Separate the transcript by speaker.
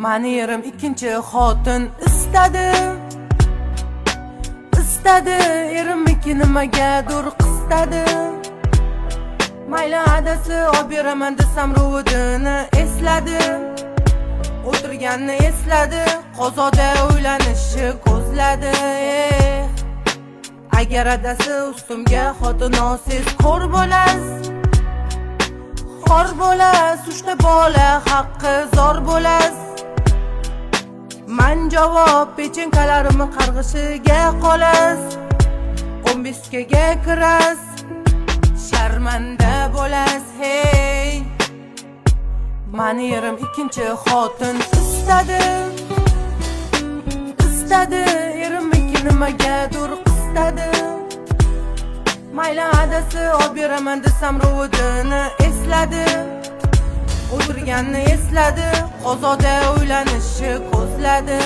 Speaker 1: Mani yerim ikkinchi xotin istadi erim nimagadir qistadi. Mayli adasi olib beraman desam ro'dini esladi. O'tirganni esladi, qozoda o'ylanishi ko'zladi. Agar adasi ustimga xotinosiz ko'r bo'las, uchta bola haqqi zor bo'las. Man javob pechenkalarimni qarg'ishiga qolas. 15 ga kiras, sharmanda bo'las. Hey, mani yerim ikkinchi xotin istadi erim nimagadir qistadi. Mayli adasi olib beraman desam ro'dini esladi. O'tirganni esladi, qozoda o'ylanishi ko'zladi.